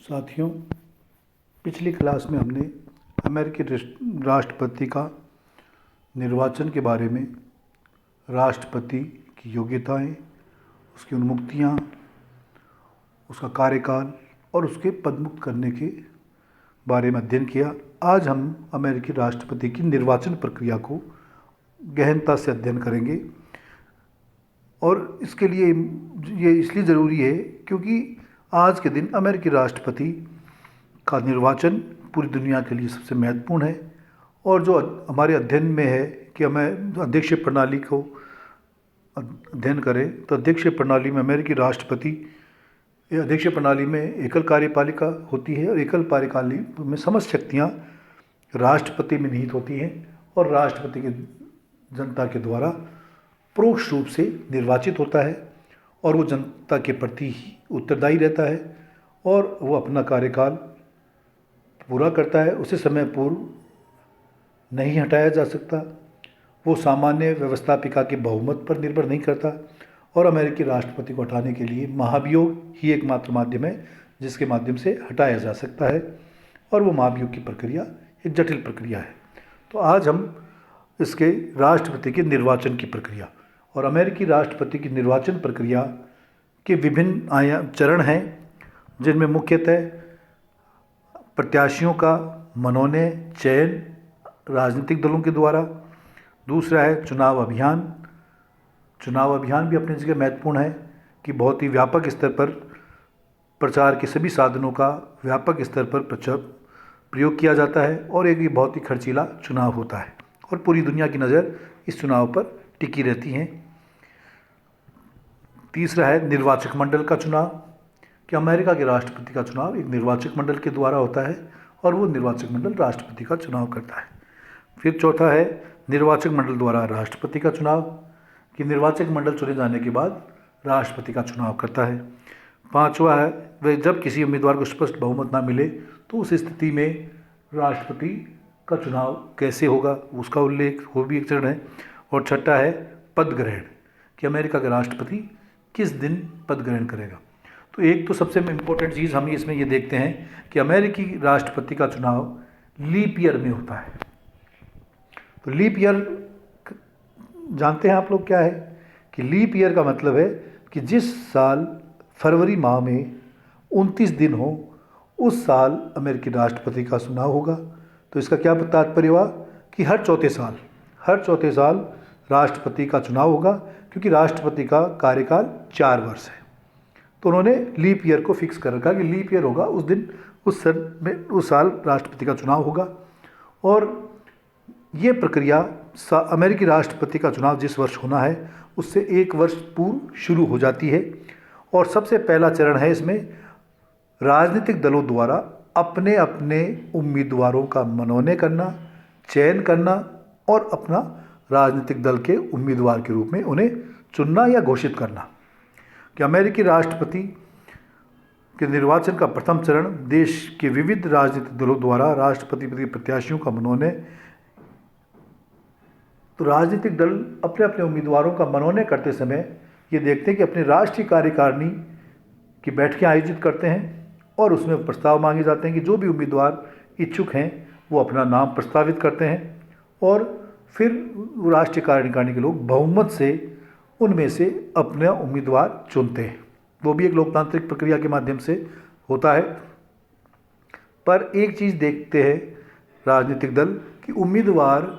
साथियों, पिछली क्लास में हमने अमेरिकी राष्ट्रपति का निर्वाचन के बारे में, राष्ट्रपति की योग्यताएं, उसकी उन्मुक्तियां, उसका कार्यकाल और उसके पदमुक्त करने के बारे में अध्ययन किया। आज हम अमेरिकी राष्ट्रपति की निर्वाचन प्रक्रिया को गहनता से अध्ययन करेंगे और इसके लिए ये इसलिए ज़रूरी है क्योंकि आज के दिन अमेरिकी राष्ट्रपति का निर्वाचन पूरी दुनिया के लिए सबसे महत्वपूर्ण है। और जो हमारे अध्ययन में है कि हमें अध्यक्षीय प्रणाली को अध्ययन करें तो अध्यक्षीय प्रणाली में अमेरिकी राष्ट्रपति अध्यक्षीय प्रणाली में एकल कार्यपालिका होती है और एकल कार्यपालिका में समस्त शक्तियाँ राष्ट्रपति में निहित होती हैं और राष्ट्रपति के जनता के द्वारा परोक्ष रूप से निर्वाचित होता है और वो जनता के प्रति ही उत्तरदायी रहता है और वो अपना कार्यकाल पूरा करता है। उसे समय पूर्व नहीं हटाया जा सकता। वो सामान्य व्यवस्थापिका के बहुमत पर निर्भर नहीं करता और अमेरिकी राष्ट्रपति को हटाने के लिए महाभियोग ही एकमात्र माध्यम है जिसके माध्यम से हटाया जा सकता है और वो महाभियोग की प्रक्रिया एक जटिल प्रक्रिया है। तो आज हम इसके राष्ट्रपति के निर्वाचन की प्रक्रिया और अमेरिकी राष्ट्रपति की निर्वाचन प्रक्रिया के विभिन्न चरण हैं जिनमें मुख्यतः प्रत्याशियों का मनोनयन चयन राजनीतिक दलों के द्वारा, दूसरा है चुनाव अभियान भी अपनी जगह महत्वपूर्ण है कि बहुत ही व्यापक स्तर पर प्रचार के सभी साधनों का व्यापक स्तर पर प्रयोग किया जाता है और एक बहुत ही खर्चीला चुनाव होता है और पूरी दुनिया की नज़र इस चुनाव पर टिकी रहती है। तीसरा है निर्वाचक मंडल का चुनाव कि अमेरिका के राष्ट्रपति का चुनाव एक निर्वाचक मंडल के द्वारा होता है और वो निर्वाचक मंडल राष्ट्रपति का चुनाव करता है। फिर चौथा है निर्वाचक मंडल द्वारा राष्ट्रपति का चुनाव कि निर्वाचक मंडल चुने जाने के बाद राष्ट्रपति का चुनाव करता है। पांचवा है वह जब किसी उम्मीदवार को स्पष्ट बहुमत ना मिले तो उस स्थिति में राष्ट्रपति का चुनाव कैसे होगा उसका उल्लेख, वो भी एक चरण है। और छठा है पद ग्रहण कि अमेरिका का राष्ट्रपति किस दिन पद ग्रहण करेगा। तो एक तो सबसे इम्पोर्टेंट चीज़ हम इसमें ये देखते हैं कि अमेरिकी राष्ट्रपति का चुनाव लीप ईयर में होता है। तो लीप ईयर जानते हैं आप लोग क्या है कि लीप ईयर का मतलब है कि जिस साल फरवरी माह में 29 दिन हो उस साल अमेरिकी राष्ट्रपति का चुनाव होगा। तो इसका क्या तात्पर्य हुआ कि हर चौथे साल राष्ट्रपति का चुनाव होगा क्योंकि राष्ट्रपति का कार्यकाल 4 वर्ष है। तो उन्होंने लीप ईयर को फिक्स कर रखा कि लीप ईयर होगा उस दिन उस साल राष्ट्रपति का चुनाव होगा। और ये प्रक्रिया अमेरिकी राष्ट्रपति का चुनाव जिस वर्ष होना है उससे 1 वर्ष पूर्व शुरू हो जाती है। और सबसे पहला चरण है इसमें राजनीतिक दलों द्वारा अपने अपने उम्मीदवारों का मनोनयन करना, चयन करना और अपना राजनीतिक दल के उम्मीदवार के रूप में उन्हें चुनना या घोषित करना। कि अमेरिकी राष्ट्रपति के निर्वाचन का प्रथम चरण देश के विविध राजनीतिक दलों द्वारा राष्ट्रपति के प्रत्याशियों का मनोनयन। तो राजनीतिक दल अपने अपने उम्मीदवारों का मनोनयन करते समय ये देखते हैं कि अपने राष्ट्रीय कार्यकारिणी की बैठकें आयोजित करते हैं और उसमें प्रस्ताव मांगे जाते हैं कि जो भी उम्मीदवार इच्छुक हैं वो अपना नाम प्रस्तावित करते हैं और फिर राष्ट्रीय कार्यकारिणी के लोग बहुमत से उनमें से अपना उम्मीदवार चुनते हैं। वो भी एक लोकतांत्रिक प्रक्रिया के माध्यम से होता है। पर एक चीज़ देखते हैं राजनीतिक दल कि उम्मीदवार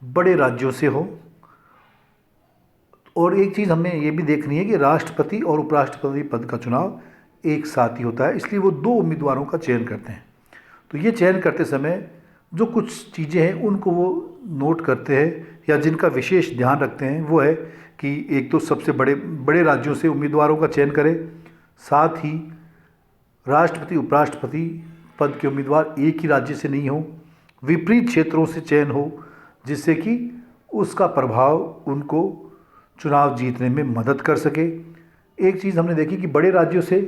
बड़े राज्यों से हो और एक चीज़ हमें ये भी देखनी है कि राष्ट्रपति और उपराष्ट्रपति पद का चुनाव एक साथ ही होता है, इसलिए वो 2 उम्मीदवारों का चयन करते हैं। तो ये चयन करते समय जो कुछ चीज़ें हैं उनको वो नोट करते हैं या जिनका विशेष ध्यान रखते हैं वो है कि एक तो सबसे बड़े राज्यों से उम्मीदवारों का चयन करें, साथ ही राष्ट्रपति उपराष्ट्रपति पद के उम्मीदवार एक ही राज्य से नहीं हो, विपरीत क्षेत्रों से चयन हो जिससे कि उसका प्रभाव उनको चुनाव जीतने में मदद कर सके। एक चीज़ हमने देखी कि बड़े राज्यों से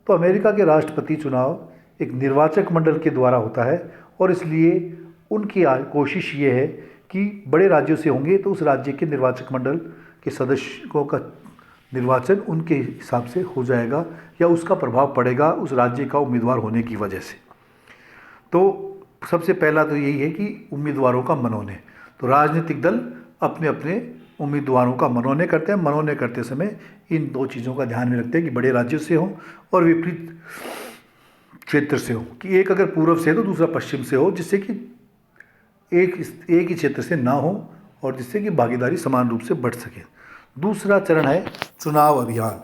तो अमेरिका के राष्ट्रपति चुनाव एक निर्वाचक मंडल के द्वारा होता है और इसलिए उनकी कोशिश ये है कि बड़े राज्यों से होंगे तो उस राज्य के निर्वाचक मंडल के सदस्यों का निर्वाचन उनके हिसाब से हो जाएगा या उसका प्रभाव पड़ेगा उस राज्य का उम्मीदवार होने की वजह से। तो सबसे पहला तो यही है कि उम्मीदवारों का मनोनयन। तो राजनीतिक दल अपने अपने उम्मीदवारों का मनोनयन करते हैं। मनोनयन करते समय इन दो चीज़ों का ध्यान में रखते हैं कि बड़े राज्यों से हों और विपरीत क्षेत्र से हो, कि एक अगर पूर्व से है तो दूसरा पश्चिम से हो, जिससे कि एक ही क्षेत्र से ना हो और जिससे कि भागीदारी समान रूप से बढ़ सके। दूसरा चरण है चुनाव अभियान,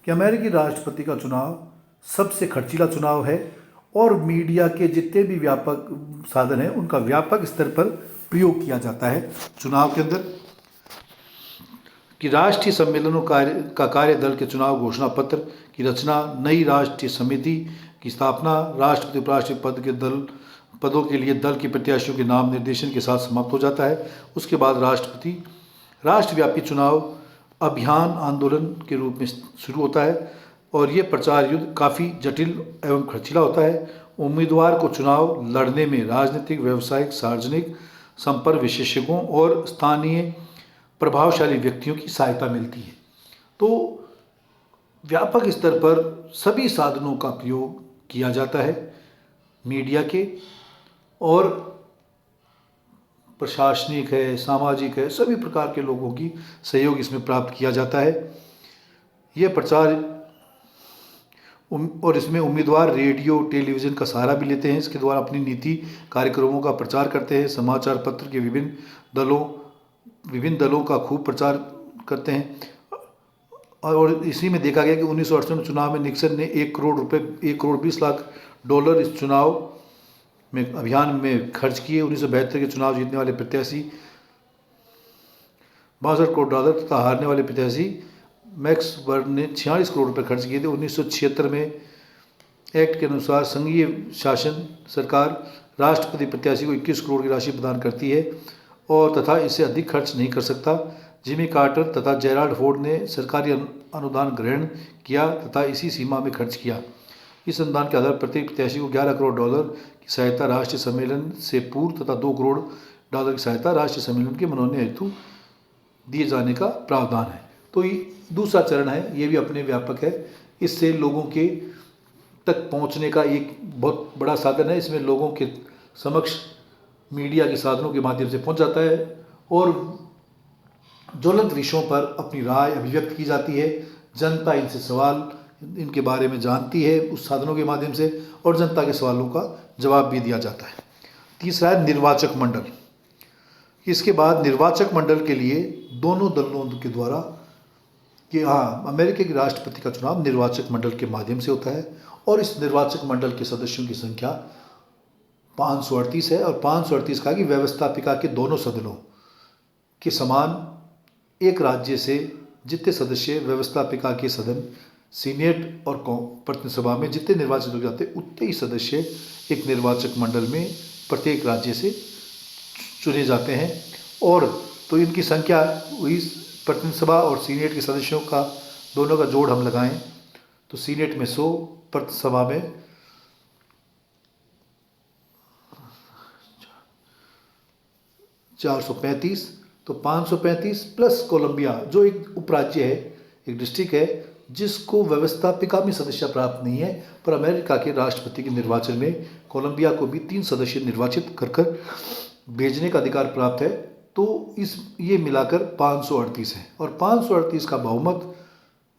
कि अमेरिकी राष्ट्रपति का चुनाव सबसे खर्चीला चुनाव है और मीडिया के जितने भी व्यापक साधन हैं उनका व्यापक स्तर पर प्रयोग किया जाता है चुनाव के अंदर। कि राष्ट्रीय सम्मेलनों का कार्यदल के चुनाव घोषणा पत्र की रचना, नई राष्ट्रीय समिति की स्थापना, राष्ट्रपति उपराष्ट्रपति पदों के लिए दल के प्रत्याशियों के नाम निर्देशन के साथ समाप्त हो जाता है। उसके बाद राष्ट्रव्यापी चुनाव अभियान आंदोलन के रूप में शुरू होता है और ये प्रचार युद्ध काफ़ी जटिल एवं खर्चीला होता है। उम्मीदवार को चुनाव लड़ने में राजनीतिक, व्यावसायिक, सार्वजनिक संपर्क विशेषज्ञों और स्थानीय प्रभावशाली व्यक्तियों की सहायता मिलती है। तो व्यापक स्तर पर सभी साधनों का प्रयोग किया जाता है, मीडिया के और प्रशासनिक है, सामाजिक है, सभी प्रकार के लोगों की सहयोग इसमें प्राप्त किया जाता है। ये प्रचार और इसमें उम्मीदवार रेडियो टेलीविज़न का सहारा भी लेते हैं। इसके द्वारा अपनी नीति कार्यक्रमों का प्रचार करते हैं। समाचार पत्र के विभिन्न दलों का खूब प्रचार करते हैं। और इसी में देखा गया कि 1968 में चुनाव में निक्सन ने $1 करोड़ 20 लाख इस चुनाव में अभियान में खर्च किए। 1972 के चुनाव जीतने वाले प्रत्याशी $62 करोड़ तथा हारने वाले प्रत्याशी मैक्स बर्न ने $46 करोड़ खर्च किए थे। 1976 में एक्ट के अनुसार संघीय शासन सरकार राष्ट्रपति प्रत्याशी को 21 करोड़ की राशि प्रदान करती है और तथा इससे अधिक खर्च नहीं कर सकता। जिमी कार्टर तथा जेराल्ड फोर्ड ने सरकारी अनुदान ग्रहण किया तथा इसी सीमा में खर्च किया। इस अनुदान के आधार पर प्रत्येक प्रत्याशी को $11 करोड़ की सहायता राष्ट्रीय सम्मेलन से पूर्व तथा $2 करोड़ की सहायता राष्ट्रीय सम्मेलन के मनोनयन हेतु दिए जाने का प्रावधान है। तो ये दूसरा चरण है, ये भी अपने व्यापक है। इससे लोगों के तक पहुंचने का एक बहुत बड़ा साधन है। इसमें लोगों के समक्ष मीडिया के साधनों के माध्यम से पहुंच जाता है और ज्वलंत विषयों पर अपनी राय अभिव्यक्त की जाती है। जनता इनसे सवाल इनके बारे में जानती है उस साधनों के माध्यम से और जनता के सवालों का जवाब भी दिया जाता है। तीसरा है निर्वाचक मंडल। इसके बाद निर्वाचक मंडल के लिए दोनों दलों के द्वारा कि अमेरिका के राष्ट्रपति का चुनाव निर्वाचक मंडल के माध्यम से होता है और इस निर्वाचक मंडल के सदस्यों की संख्या 538 है और 538 का कि व्यवस्थापिका के दोनों सदनों के समान एक राज्य से जितने सदस्य व्यवस्थापिका के सदन सीनेट और प्रतिनिधि सभा में जितने निर्वाचित हो जाते उतने ही सदस्य एक निर्वाचक मंडल में प्रत्येक राज्य से चुने जाते हैं। और तो इनकी संख्या हुई प्रतिनिधि सभा और सीनेट के सदस्यों का दोनों का जोड़ हम लगाएं तो सीनेट में 100, प्रतिनिधि सभा में 435, तो 535 प्लस कोलंबिया जो एक उपराज्य है, एक डिस्ट्रिक्ट है जिसको व्यवस्थापिका में सदस्य प्राप्त नहीं है, पर अमेरिका के राष्ट्रपति के निर्वाचन में कोलंबिया को भी 3 सदस्य निर्वाचित कर भेजने का अधिकार प्राप्त है। तो ये मिलाकर 538 है और 538 का बहुमत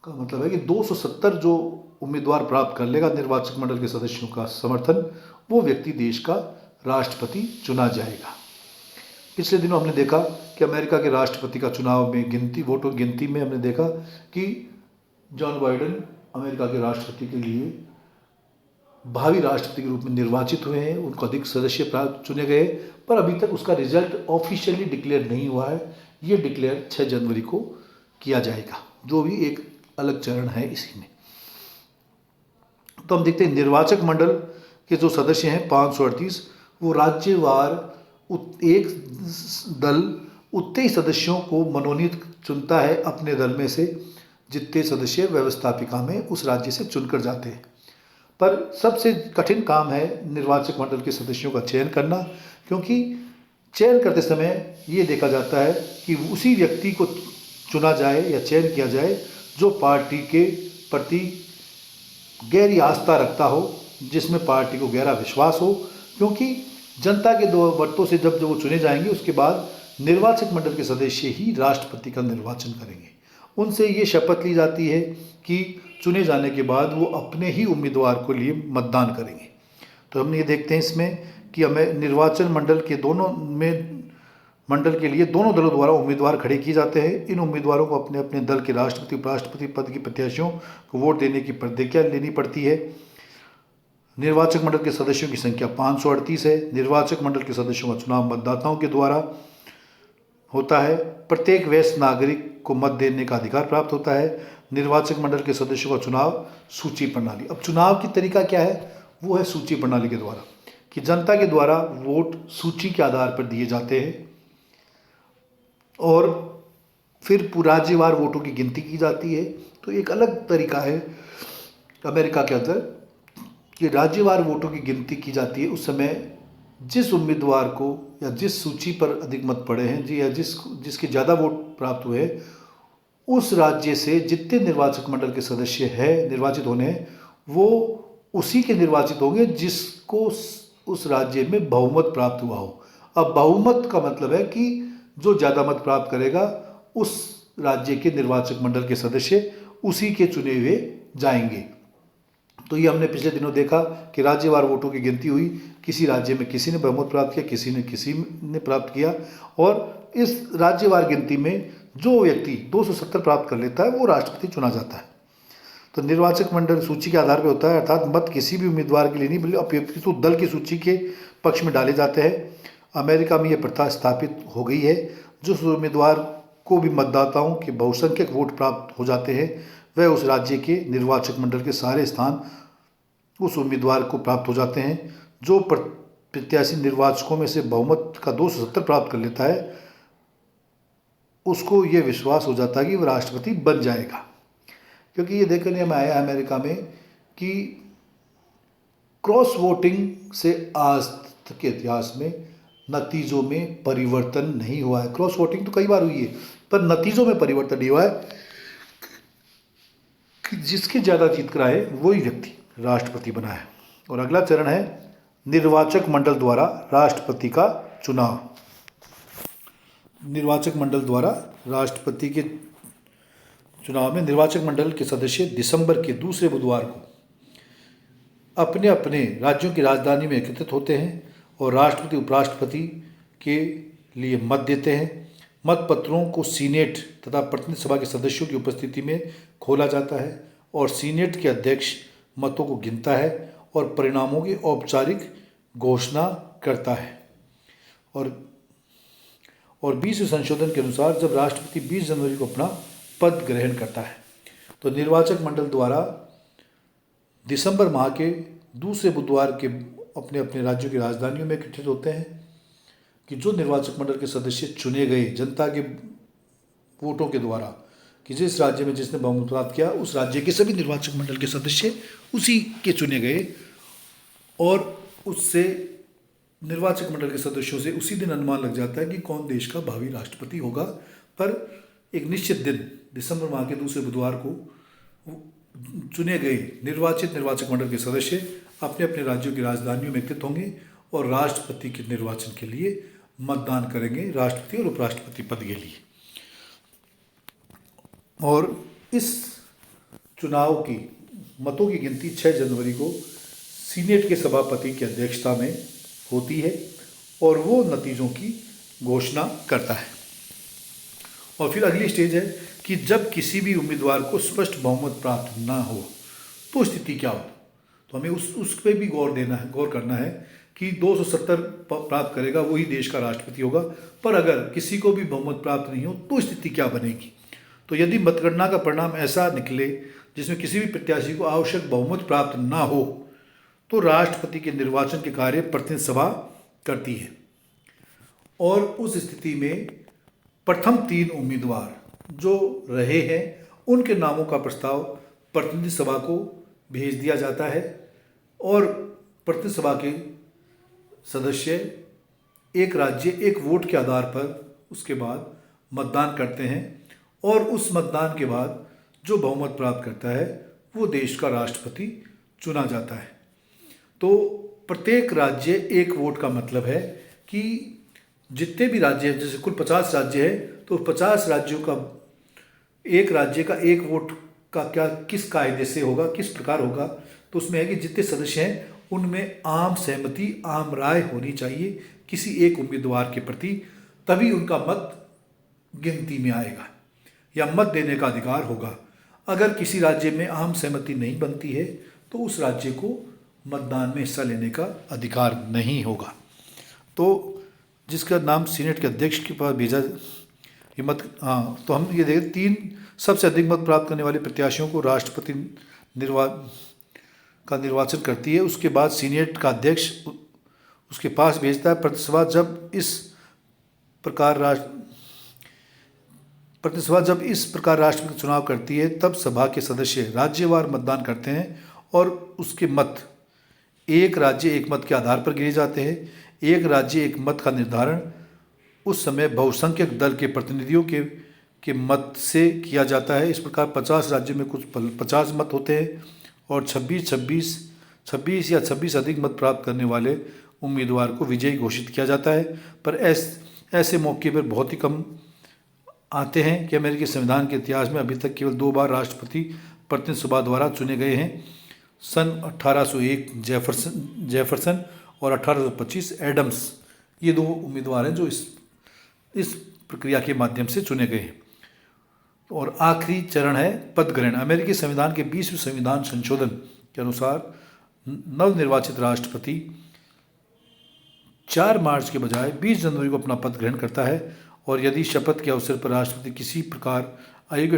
का मतलब है कि 270 जो उम्मीदवार प्राप्त कर लेगा निर्वाचक मंडल के सदस्यों का समर्थन, वो व्यक्ति देश का राष्ट्रपति चुना जाएगा। पिछले दिनों हमने देखा कि अमेरिका के राष्ट्रपति का चुनाव में वोटों गिनती में हमने देखा कि जॉन बाइडेन अमेरिका के राष्ट्रपति के लिए भावी राष्ट्रपति के रूप में निर्वाचित हुए हैं। उनको अधिक सदस्य प्राप्त चुने गए, पर अभी तक उसका रिजल्ट ऑफिशियली डिक्लेयर नहीं हुआ है। ये डिक्लेयर 6 जनवरी को किया जाएगा, जो भी एक अलग चरण है इसी में। तो हम देखते हैं निर्वाचक मंडल के जो सदस्य हैं 538, वो राज्यवार एक दल उतने ही सदस्यों को मनोनीत चुनता है अपने दल में से जितने सदस्य व्यवस्थापिका में उस राज्य से चुनकर जाते हैं। पर सबसे कठिन काम है निर्वाचक मंडल के सदस्यों का चयन करना, क्योंकि चयन करते समय ये देखा जाता है कि उसी व्यक्ति को चुना जाए या चयन किया जाए जो पार्टी के प्रति गहरी आस्था रखता हो, जिसमें पार्टी को गहरा विश्वास हो, क्योंकि जनता के दो वोटों से जब वो चुने जाएंगे उसके बाद निर्वाचक मंडल के सदस्य ही राष्ट्रपति का निर्वाचन करेंगे। उनसे ये शपथ ली जाती है कि चुने जाने के बाद वो अपने ही उम्मीदवार को लिए मतदान करेंगे। तो हम ये देखते हैं इसमें कि हमें निर्वाचन मंडल के लिए दोनों दलों द्वारा उम्मीदवार खड़े किए जाते हैं। इन उम्मीदवारों को अपने अपने दल के राष्ट्रपति उपराष्ट्रपति पद की प्रत्याशियों को वोट देने की प्रतिज्ञा लेनी पड़ती है। निर्वाचक मंडल के सदस्यों की संख्या 538 है। निर्वाचक मंडल के सदस्यों का चुनाव मतदाताओं के द्वारा होता है। प्रत्येक वयस्क नागरिक को मत देने का अधिकार प्राप्त होता है। निर्वाचक मंडल के सदस्यों का चुनाव सूची प्रणाली। अब चुनाव की तरीका क्या है? वो है सूची प्रणाली के द्वारा, कि जनता के द्वारा वोट सूची के आधार पर दिए जाते हैं और फिर राज्यवार वोटों की गिनती की जाती है। तो एक अलग तरीका है अमेरिका के अंदर कि राज्यवार वोटों की गिनती की जाती है। उस समय जिस उम्मीदवार को या जिस सूची पर अधिक मत पड़े हैं जी, या जिसके ज़्यादा वोट प्राप्त हुए, उस राज्य से जितने निर्वाचक मंडल के सदस्य हैं निर्वाचित होने हैं, वो उसी के निर्वाचित होंगे जिसको उस राज्य में बहुमत प्राप्त हुआ हो। अब बहुमत का मतलब है कि जो ज़्यादा मत प्राप्त करेगा उस राज्य के निर्वाचक मंडल के सदस्य उसी के चुने हुए जाएंगे। तो ये हमने पिछले दिनों देखा कि राज्यवार वोटों की गिनती हुई। किसी राज्य में किसी ने बहुमत प्राप्त किया, किसी ने प्राप्त किया, और इस राज्यवार गिनती में जो व्यक्ति 270 प्राप्त कर लेता है वो राष्ट्रपति चुना जाता है। तो निर्वाचक मंडल सूची के आधार पर होता है, अर्थात मत किसी भी उम्मीदवार के लिए नहीं बल्कि अपेक्षित दल की सूची के पक्ष में डाले जाते हैं। अमेरिका में यह प्रथा स्थापित हो गई है। जिस उम्मीदवार को भी मतदाताओं के बहुसंख्यक वोट प्राप्त हो जाते हैं वह उस राज्य के निर्वाचक मंडल के सारे स्थान उस उम्मीदवार को प्राप्त हो जाते हैं। जो प्रत्याशी निर्वाचकों में से बहुमत का 270 प्राप्त कर लेता है उसको ये विश्वास हो जाता है कि वह राष्ट्रपति बन जाएगा। क्योंकि ये देखने में आया अमेरिका में कि क्रॉस वोटिंग से आज तक के इतिहास में नतीजों में परिवर्तन नहीं हुआ है। क्रॉस वोटिंग तो कई बार हुई है पर नतीजों में परिवर्तन नहीं हुआ है कि जिसके ज़्यादा जीत कर आए वही व्यक्ति राष्ट्रपति बना है। और अगला चरण है निर्वाचक मंडल द्वारा राष्ट्रपति का चुनाव। निर्वाचक मंडल द्वारा राष्ट्रपति के चुनाव में निर्वाचक मंडल के सदस्य दिसंबर के दूसरे बुधवार को अपने अपने राज्यों की राजधानी में एकत्रित होते हैं और राष्ट्रपति उपराष्ट्रपति के लिए मत देते हैं। मतपत्रों को सीनेट तथा प्रतिनिधि सभा के सदस्यों की उपस्थिति में खोला जाता है और सीनेट के अध्यक्ष मतों को गिनता है और परिणामों की औपचारिक घोषणा करता है। और 20वें संशोधन के अनुसार जब राष्ट्रपति 20 जनवरी को अपना पद ग्रहण करता है तो निर्वाचक मंडल द्वारा दिसंबर माह के दूसरे बुधवार के अपने अपने राज्यों की राजधानियों में इकट्ठित होते हैं कि जो निर्वाचक मंडल के सदस्य चुने गए जनता के वोटों के द्वारा, कि जिस राज्य में जिसने बहुमत प्राप्त किया उस राज्य के सभी निर्वाचक मंडल के सदस्य उसी के चुने गए और उससे निर्वाचक मंडल के सदस्यों से उसी दिन अनुमान लग जाता है कि कौन देश का भावी राष्ट्रपति होगा। पर एक निश्चित दिन दिसंबर माह के दूसरे बुधवार को चुने गए निर्वाचक मंडल के सदस्य अपने अपने राज्यों की राजधानियों में एकत्रित होंगे और राष्ट्रपति के निर्वाचन के लिए मतदान करेंगे, राष्ट्रपति और उपराष्ट्रपति पद के लिए। और इस चुनाव की मतों की गिनती 6 जनवरी को सीनेट के सभापति की अध्यक्षता में होती है और वो नतीजों की घोषणा करता है। और फिर अगली स्टेज है कि जब किसी भी उम्मीदवार को स्पष्ट बहुमत प्राप्त ना हो तो स्थिति क्या हो। तो हमें उस पर भी गौर करना है कि 270 प्राप्त करेगा वही देश का राष्ट्रपति होगा। पर अगर किसी को भी बहुमत प्राप्त नहीं हो तो स्थिति क्या बनेगी। तो यदि मतगणना का परिणाम ऐसा निकले जिसमें किसी भी प्रत्याशी को आवश्यक बहुमत प्राप्त ना हो तो राष्ट्रपति के निर्वाचन के कार्य प्रतिनिधि सभा करती है और उस स्थिति में प्रथम 3 उम्मीदवार जो रहे हैं उनके नामों का प्रस्ताव प्रतिनिधि सभा को भेज दिया जाता है और प्रतिनिधि सभा के सदस्य एक राज्य एक वोट के आधार पर उसके बाद मतदान करते हैं और उस मतदान के बाद जो बहुमत प्राप्त करता है वो देश का राष्ट्रपति चुना जाता है। तो प्रत्येक राज्य एक वोट का मतलब है कि जितने भी राज्य हैं, जैसे कुल 50 राज्य है तो 50 राज्यों का एक राज्य का एक वोट का क्या किस कायदे से होगा, किस प्रकार होगा, तो उसमें है कि जितने सदस्य हैं उनमें आम सहमति, आम राय होनी चाहिए किसी एक उम्मीदवार के प्रति, तभी उनका मत गिनती में आएगा या मत देने का अधिकार होगा। अगर किसी राज्य में आम सहमति नहीं बनती है तो उस राज्य को मतदान में हिस्सा लेने का अधिकार नहीं होगा। तो जिसका नाम सीनेट के अध्यक्ष के पास भेजा ये मत, हाँ, तो हम ये देखें 3 सबसे अधिक मत प्राप्त करने वाले प्रत्याशियों को राष्ट्रपति निर्वाचन करती है। उसके बाद सीनेट का अध्यक्ष उसके पास भेजता है। प्रतिसभा जब इस प्रकार राष्ट्रपति चुनाव करती है तब सभा के सदस्य राज्यवार मतदान करते हैं और उसके मत एक राज्य एक मत के आधार पर गिने जाते हैं। एक राज्य एक मत का निर्धारण उस समय बहुसंख्यक दल के प्रतिनिधियों के मत से किया जाता है। इस प्रकार 50 राज्यों में कुछ 50 मत होते हैं और 26 या 26 अधिक मत प्राप्त करने वाले उम्मीदवार को विजयी घोषित किया जाता है। पर ऐसे मौके पर बहुत ही कम आते हैं कि अमेरिकी संविधान के इतिहास में अभी तक केवल 2 बार राष्ट्रपति प्रतिनिधि सभा द्वारा चुने गए हैं। सन 1801 जेफरसन और 1825 एडम्स, ये 2 उम्मीदवार हैं जो इस प्रक्रिया के माध्यम से चुने गए हैं। और आखिरी चरण है पद ग्रहण। अमेरिकी संविधान के 20वें संविधान संशोधन के अनुसार नवनिर्वाचित राष्ट्रपति 4 मार्च के बजाय 20 जनवरी को अपना पद ग्रहण करता है। और यदि शपथ के अवसर पर राष्ट्रपति किसी प्रकार अयोग्य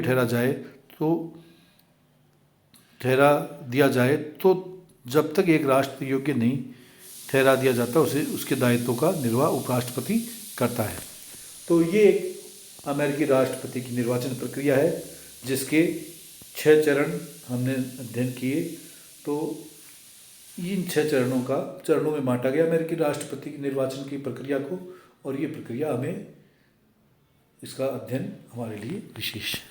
ठहरा दिया जाए तो जब तक एक राष्ट्रपति योग्य नहीं ठहरा दिया जाता उसके दायित्वों का निर्वाह उपराष्ट्रपति करता है। तो ये एक अमेरिकी राष्ट्रपति की निर्वाचन प्रक्रिया है जिसके 6 चरण हमने अध्ययन किए। तो इन 6 चरणों में बांटा गया अमेरिकी राष्ट्रपति की निर्वाचन की प्रक्रिया को, और ये प्रक्रिया इसका अध्ययन हमारे लिए विशेष है।